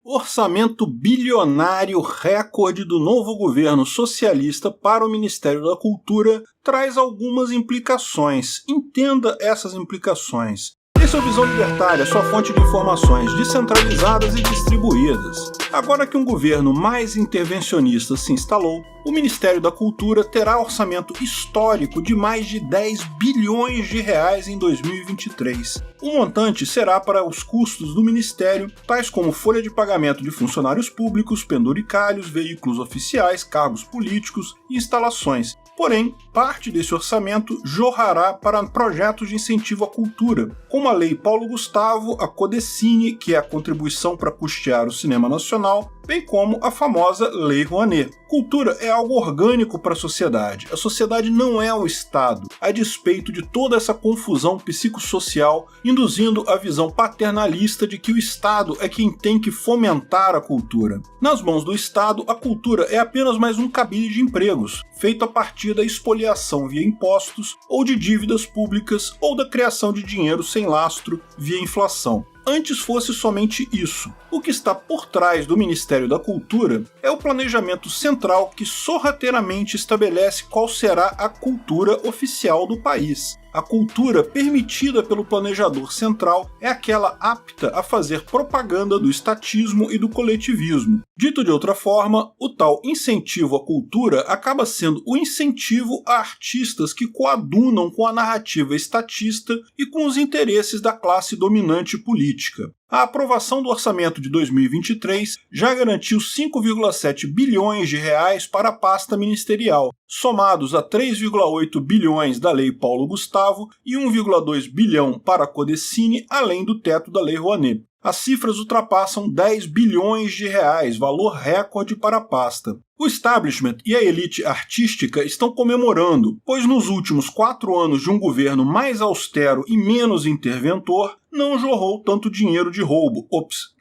Orçamento bilionário recorde do novo governo socialista para o Ministério da Cultura traz algumas implicações. Entenda essas implicações. Esse é o Visão Libertária, sua fonte de informações descentralizadas e distribuídas. Agora que um governo mais intervencionista se instalou, o Ministério da Cultura terá orçamento histórico de mais de 10 bilhões de reais em 2023. O montante será para os custos do Ministério, tais como folha de pagamento de funcionários públicos, penduricalhos, veículos oficiais, cargos políticos e instalações. Porém, parte desse orçamento jorrará para projetos de incentivo à cultura, como a Lei Paulo Gustavo, a Codecine, que é a contribuição para custear o cinema nacional, bem como a famosa Lei Rouanet. Cultura é algo orgânico para a sociedade. A sociedade não é o Estado, a despeito de toda essa confusão psicossocial, induzindo a visão paternalista de que o Estado é quem tem que fomentar a cultura. Nas mãos do Estado, a cultura é apenas mais um cabide de empregos, feito a partir da expoliação via impostos, ou de dívidas públicas, ou da criação de dinheiro sem lastro via inflação. Antes fosse somente isso. O que está por trás do Ministério da Cultura é o planejamento central que sorrateiramente estabelece qual será a cultura oficial do país. A cultura permitida pelo planejador central é aquela apta a fazer propaganda do estatismo e do coletivismo. Dito de outra forma, o tal incentivo à cultura acaba sendo o incentivo a artistas que coadunam com a narrativa estatista e com os interesses da classe dominante política. A aprovação do orçamento de 2023 já garantiu 5,7 bilhões de reais para a pasta ministerial, somados a 3,8 bilhões da Lei Paulo Gustavo e 1,2 bilhão para a Codecine, além do teto da Lei Rouanet. As cifras ultrapassam 10 bilhões de reais, valor recorde para a pasta. O establishment e a elite artística estão comemorando, pois nos últimos 4 anos de um governo mais austero e menos interventor, não jorrou tanto dinheiro de roubo,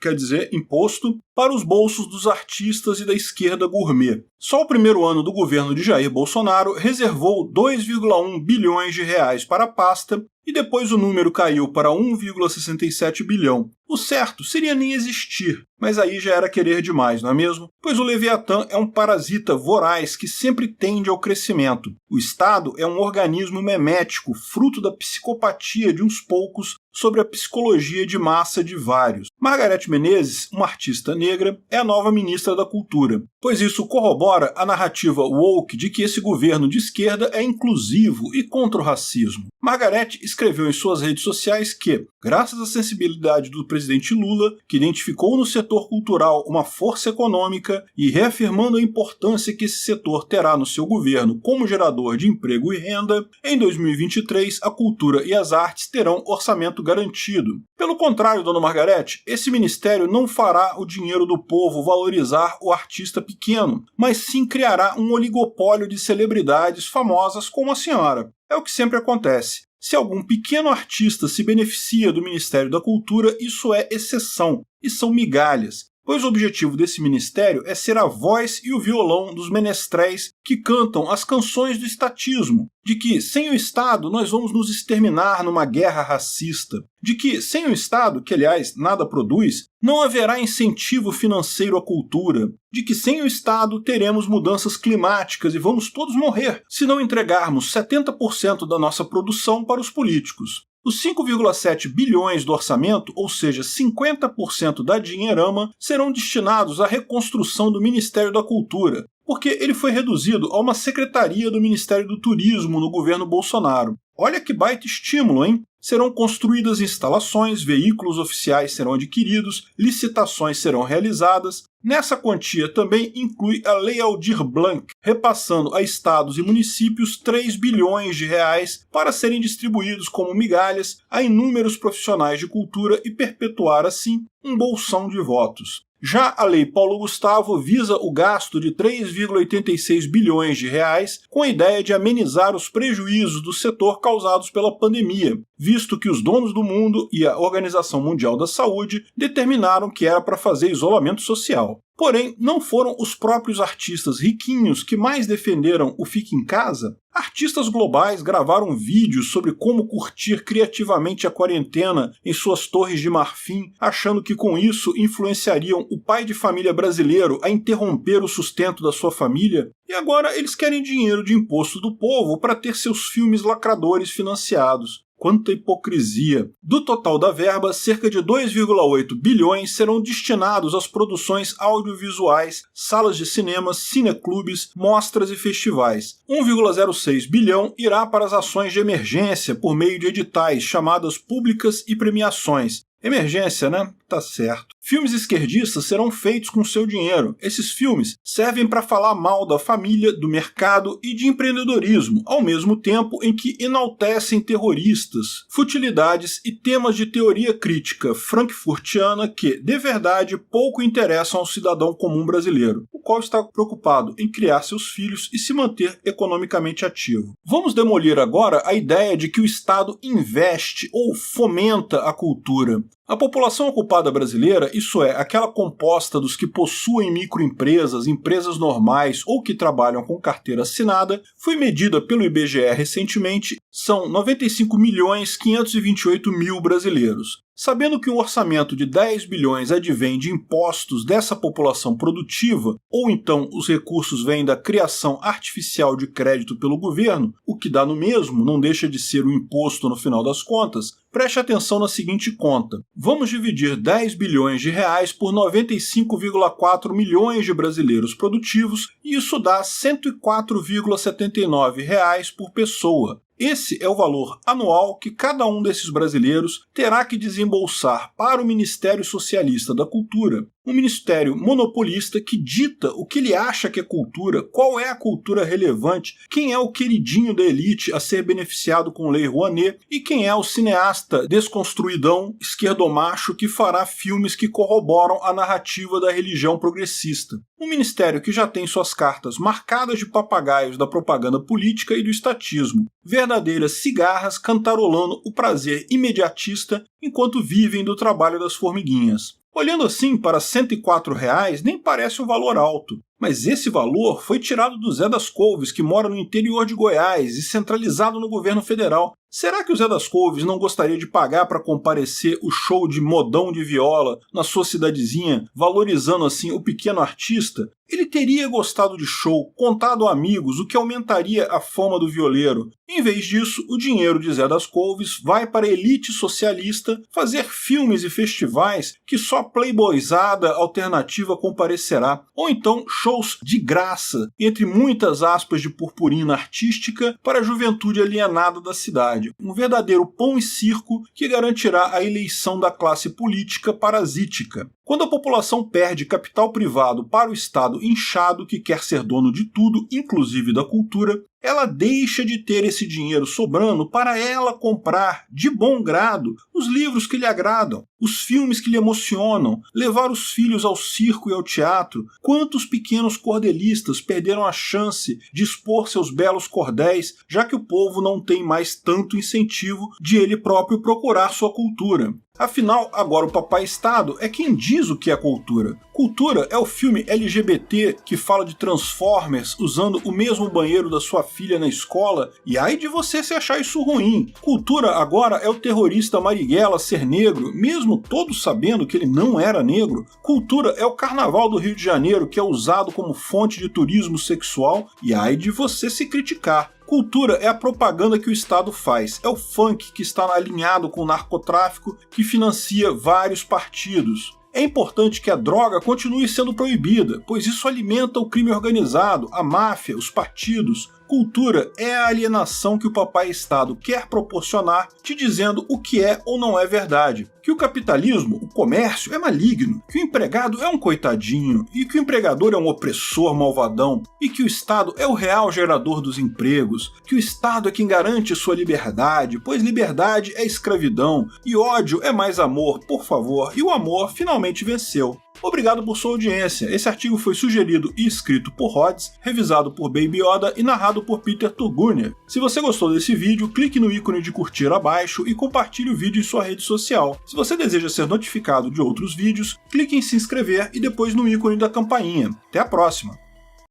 quer dizer, imposto, para os bolsos dos artistas e da esquerda gourmet. Só o primeiro ano do governo de Jair Bolsonaro reservou 2,1 bilhões de reais para a pasta e depois o número caiu para 1,67 bilhão. O certo seria nem existir, mas aí já era querer demais, não é mesmo? Pois o Leviatã é um parasita voraz que sempre tende ao crescimento. O Estado é um organismo memético, fruto da psicopatia de uns poucos sobre a psicologia de massa de vários. Margareth Menezes, uma artista negra, é a nova ministra da Cultura, pois isso corrobora a narrativa woke de que esse governo de esquerda é inclusivo e contra o racismo. Margareth escreveu em suas redes sociais que, graças à sensibilidade do presidente Lula, que identificou no setor cultural uma força econômica e reafirmando a importância que esse setor terá no seu governo como gerador de emprego e renda, em 2023 a cultura e as artes terão orçamento garantido. Pelo contrário, dona Margareth, esse ministério não fará o dinheiro do povo valorizar o artista pequeno, mas sim criará um oligopólio de celebridades famosas como a senhora. É o que sempre acontece. Se algum pequeno artista se beneficia do Ministério da Cultura, isso é exceção, e são migalhas, pois o objetivo desse ministério é ser a voz e o violão dos menestréis que cantam as canções do estatismo, de que sem o Estado nós vamos nos exterminar numa guerra racista, de que sem o Estado, que aliás nada produz, não haverá incentivo financeiro à cultura, de que sem o Estado teremos mudanças climáticas e vamos todos morrer se não entregarmos 70% da nossa produção para os políticos. Os 5,7 bilhões do orçamento, ou seja, 50% da dinheirama, serão destinados à reconstrução do Ministério da Cultura, porque ele foi reduzido a uma secretaria do Ministério do Turismo no governo Bolsonaro. Olha que baita estímulo, hein? Serão construídas instalações, veículos oficiais serão adquiridos, licitações serão realizadas. Nessa quantia também inclui a Lei Aldir Blanc, repassando a estados e municípios 3 bilhões de reais para serem distribuídos como migalhas a inúmeros profissionais de cultura e perpetuar, assim, um bolsão de votos. Já a Lei Paulo Gustavo visa o gasto de 3,86 bilhões de reais com a ideia de amenizar os prejuízos do setor causados pela pandemia, visto que os donos do mundo e a Organização Mundial da Saúde determinaram que era para fazer isolamento social. Porém, não foram os próprios artistas riquinhos que mais defenderam o fique em casa? Artistas globais gravaram vídeos sobre como curtir criativamente a quarentena em suas torres de marfim, achando que com isso influenciariam o pai de família brasileiro a interromper o sustento da sua família, e agora eles querem dinheiro de imposto do povo para ter seus filmes lacradores financiados. Quanta hipocrisia! Do total da verba, cerca de 2,8 bilhões serão destinados às produções audiovisuais, salas de cinema, cineclubes, mostras e festivais. 1,06 bilhão irá para as ações de emergência por meio de editais chamadas públicas e premiações. Emergência, né? Tá certo. Filmes esquerdistas serão feitos com seu dinheiro. Esses filmes servem para falar mal da família, do mercado e de empreendedorismo, ao mesmo tempo em que enaltecem terroristas, futilidades e temas de teoria crítica frankfurtiana que, de verdade, pouco interessam ao cidadão comum brasileiro, o qual está preocupado em criar seus filhos e se manter economicamente ativo. Vamos demolir agora a ideia de que o Estado investe ou fomenta a cultura. A população ocupada brasileira, isso é, aquela composta dos que possuem microempresas, empresas normais ou que trabalham com carteira assinada, foi medida pelo IBGE recentemente, são 95.528.000 brasileiros. Sabendo que um orçamento de 10 bilhões advém de impostos dessa população produtiva, ou então os recursos vêm da criação artificial de crédito pelo governo, o que dá no mesmo, não deixa de ser um imposto no final das contas, preste atenção na seguinte conta. Vamos dividir 10 bilhões de reais por 95,4 milhões de brasileiros produtivos e isso dá R$ 104,79 reais por pessoa. Esse é o valor anual que cada um desses brasileiros terá que desembolsar para o Ministério Socialista da Cultura, um ministério monopolista que dita o que ele acha que é cultura, qual é a cultura relevante, quem é o queridinho da elite a ser beneficiado com Lei Rouanet e quem é o cineasta desconstruidão esquerdomacho que fará filmes que corroboram a narrativa da religião progressista. Um ministério que já tem suas cartas marcadas de papagaios da propaganda política e do estatismo, verdadeiras cigarras cantarolando o prazer imediatista enquanto vivem do trabalho das formiguinhas. Olhando assim para R$ 104 reais, nem parece um valor alto, mas esse valor foi tirado do Zé das Couves, que mora no interior de Goiás e centralizado no governo federal. Será que o Zé das Couves não gostaria de pagar para comparecer o show de modão de viola na sua cidadezinha, valorizando assim o pequeno artista? Ele teria gostado de show, contado a amigos, o que aumentaria a fama do violeiro. Em vez disso, o dinheiro de Zé das Couves vai para a elite socialista fazer filmes e festivais que só playboyzada alternativa comparecerá, ou então shows de graça, entre muitas aspas de purpurina artística, para a juventude alienada da cidade. Um verdadeiro pão e circo que garantirá a eleição da classe política parasítica. Quando a população perde capital privado para o Estado inchado que quer ser dono de tudo, inclusive da cultura, ela deixa de ter esse dinheiro sobrando para ela comprar, de bom grado, os livros que lhe agradam, os filmes que lhe emocionam, levar os filhos ao circo e ao teatro. Quantos pequenos cordelistas perderam a chance de expor seus belos cordéis, já que o povo não tem mais tanto incentivo de ele próprio procurar sua cultura? Afinal, agora o Papai Estado é quem diz o que é cultura. Cultura é o filme LGBT que fala de Transformers usando o mesmo banheiro da sua filha na escola, e ai de você se achar isso ruim. Cultura agora é o terrorista Marighella ser negro, mesmo todos sabendo que ele não era negro. Cultura é o Carnaval do Rio de Janeiro que é usado como fonte de turismo sexual, e ai de você se criticar. Cultura é a propaganda que o Estado faz, é o funk que está alinhado com o narcotráfico que financia vários partidos. É importante que a droga continue sendo proibida, pois isso alimenta o crime organizado, a máfia, os partidos. Cultura é a alienação que o Papai Estado quer proporcionar, te dizendo o que é ou não é verdade. Que o capitalismo, o comércio, é maligno, que o empregado é um coitadinho, e que o empregador é um opressor malvadão, e que o Estado é o real gerador dos empregos, que o Estado é quem garante sua liberdade, pois liberdade é escravidão, e ódio é mais amor, por favor, e o amor finalmente venceu. Obrigado por sua audiência. Esse artigo foi sugerido e escrito por Rhodes, revisado por Baby Yoda e narrado por Peter Turgunia. Se você gostou desse vídeo, clique no ícone de curtir abaixo e compartilhe o vídeo em sua rede social. Se você deseja ser notificado de outros vídeos, clique em se inscrever e depois no ícone da campainha. Até a próxima!